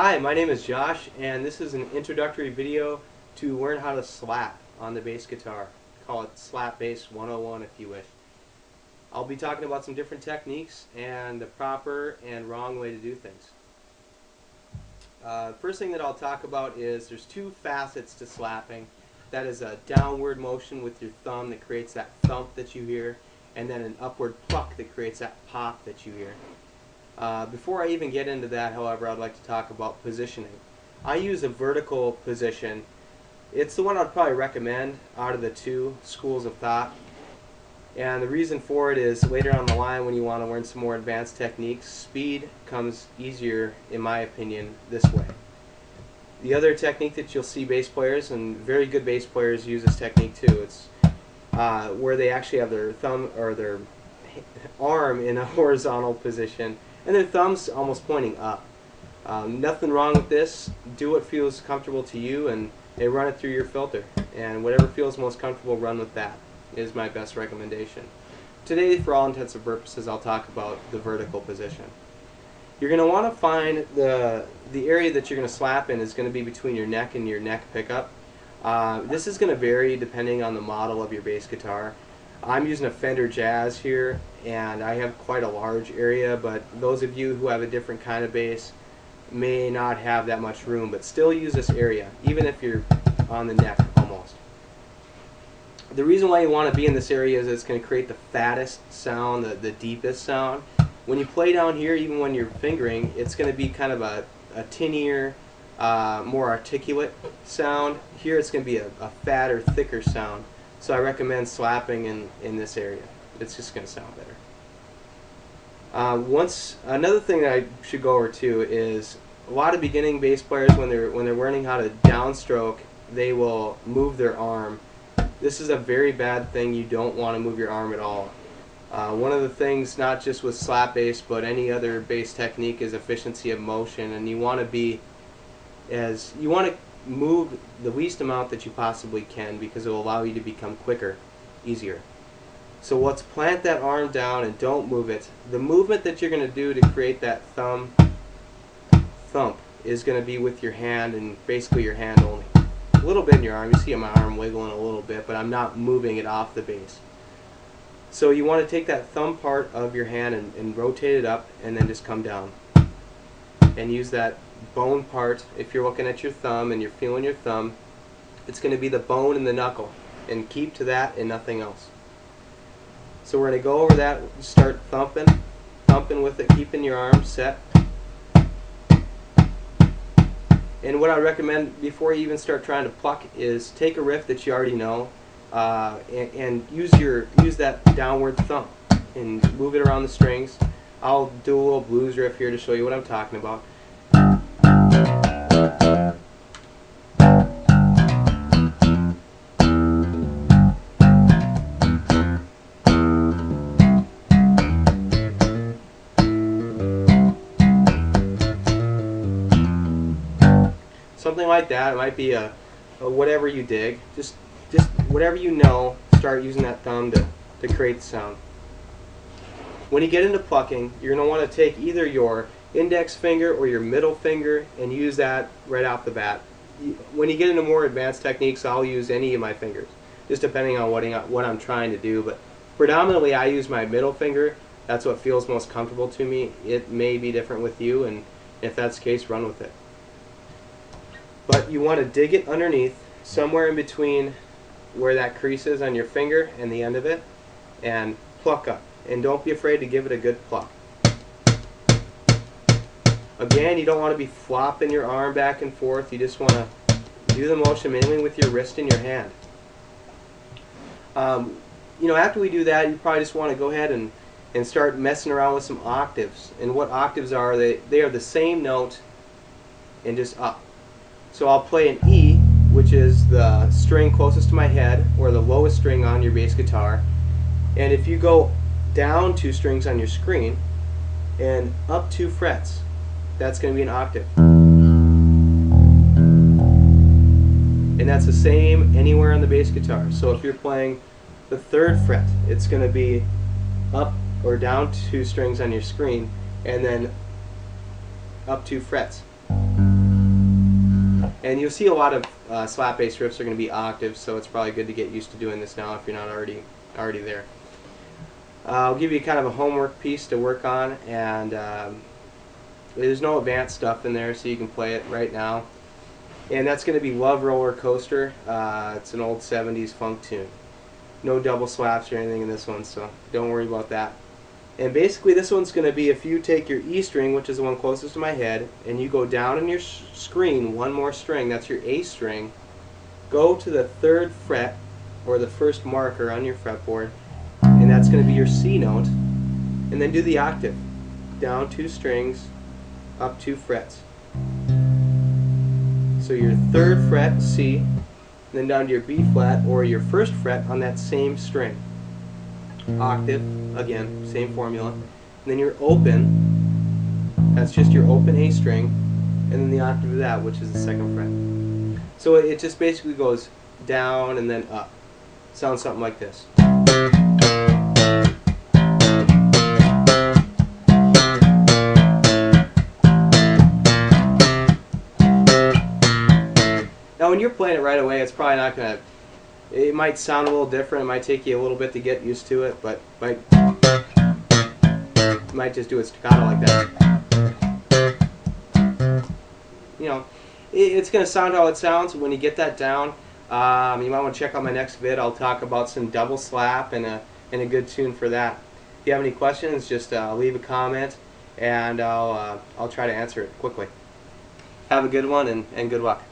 Hi, my name is Josh, and this is an introductory video to learn how to slap on the bass guitar. Call it Slap Bass 101 if you wish. I'll be talking about some different techniques and the proper and wrong way to do things. First thing that I'll talk about is there's two facets to slapping. That is a downward motion with your thumb that creates that thump that you hear, and then an upward pluck that creates that pop that you hear. Before I even get into that, however, I'd like to talk about positioning. I use a vertical position. It's the one I'd probably recommend out of the two schools of thought. And the reason for it is later on the line when you want to learn some more advanced techniques, speed comes easier, in my opinion, this way. The other technique that you'll see bass players, and very good bass players use this technique too, it's where they actually have their thumb or their arm in a horizontal position and their thumb's almost pointing up. Nothing wrong with this. Do what feels comfortable to you and run it through your filter. And whatever feels most comfortable, run with that is my best recommendation. Today, for all intents and purposes, I'll talk about the vertical position. You're going to want to find the area that you're going to slap in is going to be between your neck and your neck pickup. This is going to vary depending on the model of your bass guitar. I'm using a Fender Jazz here, and I have quite a large area, but those of you who have a different kind of bass may not have that much room, but still use this area, even if you're on the neck almost. The reason why you want to be in this area is it's going to create the fattest sound, the deepest sound. When you play down here, even when you're fingering, it's going to be kind of a tinier, more articulate sound. Here it's going to be a fatter, thicker sound. So I recommend slapping in this area. It's just going to sound better. Another thing that I should go over too is a lot of beginning bass players when they're learning how to downstroke, they will move their arm. This is a very bad thing. You don't want to move your arm at all. One of the things, not just with slap bass, but any other bass technique, is efficiency of motion, and you want to move the least amount that you possibly can because it will allow you to become quicker, easier. So let's plant that arm down and don't move it. The movement that you're going to do to create that thump is going to be with your hand, and basically your hand only. A little bit in your arm. You see my arm wiggling a little bit, but I'm not moving it off the bass. So you want to take that thumb part of your hand and rotate it up and then just come down. And use that bone part. If you're looking at your thumb and you're feeling your thumb, it's going to be the bone and the knuckle, and keep to that and nothing else. So we're going to go over that, start thumping with it, keeping your arm set. And what I recommend before you even start trying to pluck is take a riff that you already know and use that downward thump and move it around the strings. I'll do a little blues riff here to show you what I'm talking about. Something like that. It might be a whatever you dig. Just whatever you know, start using that thumb to create the sound. When you get into plucking, you're going to want to take either your index finger or your middle finger and use that right off the bat. When you get into more advanced techniques, I'll use any of my fingers, just depending on what I'm trying to do. But predominantly I use my middle finger. That's what feels most comfortable to me. It may be different with you, and if that's the case, run with it. But you want to dig it underneath, somewhere in between where that crease is on your finger and the end of it, and pluck up. And don't be afraid to give it a good pluck. Again, you don't want to be flopping your arm back and forth. You just want to do the motion mainly with your wrist and your hand. After we do that, you probably just want to go ahead and start messing around with some octaves. And what octaves are, they are the same note and just up. So I'll play an E, which is the string closest to my head, or the lowest string on your bass guitar. And if you go down 2 strings on your screen and up 2 frets, that's going to be an octave. And that's the same anywhere on the bass guitar. So if you're playing the 3rd fret, it's going to be up or down 2 strings on your screen and then up 2 frets. And you'll see a lot of slap bass riffs are going to be octaves, so it's probably good to get used to doing this now if you're not already there. I'll give you kind of a homework piece to work on, and there's no advanced stuff in there, so you can play it right now. And that's going to be Love Roller Coaster. It's an old 70s funk tune. No double slaps or anything in this one, so don't worry about that. And basically this one's going to be, if you take your E string, which is the one closest to my head, and you go down in your screen one more string, that's your A string, go to the 3rd fret, or the first marker on your fretboard, and that's going to be your C note, and then do the octave. Down 2 strings, up 2 frets. So your 3rd fret, C, then down to your B flat, or your 1st fret on that same string. Octave, again, same formula. And then your open, that's just your open A string, and then the octave of that, which is the 2nd fret. So it just basically goes down and then up. Sounds something like this. Now when you're playing it right away, it's probably not going to, it might sound a little different, it might take you a little bit to get used to it, but you might just do it staccato like that. You know, it's going to sound how it sounds. When you get that down, you might want to check out my next vid. I'll talk about some double slap and a good tune for that. If you have any questions, just leave a comment, and I'll try to answer it quickly. Have a good one, and good luck.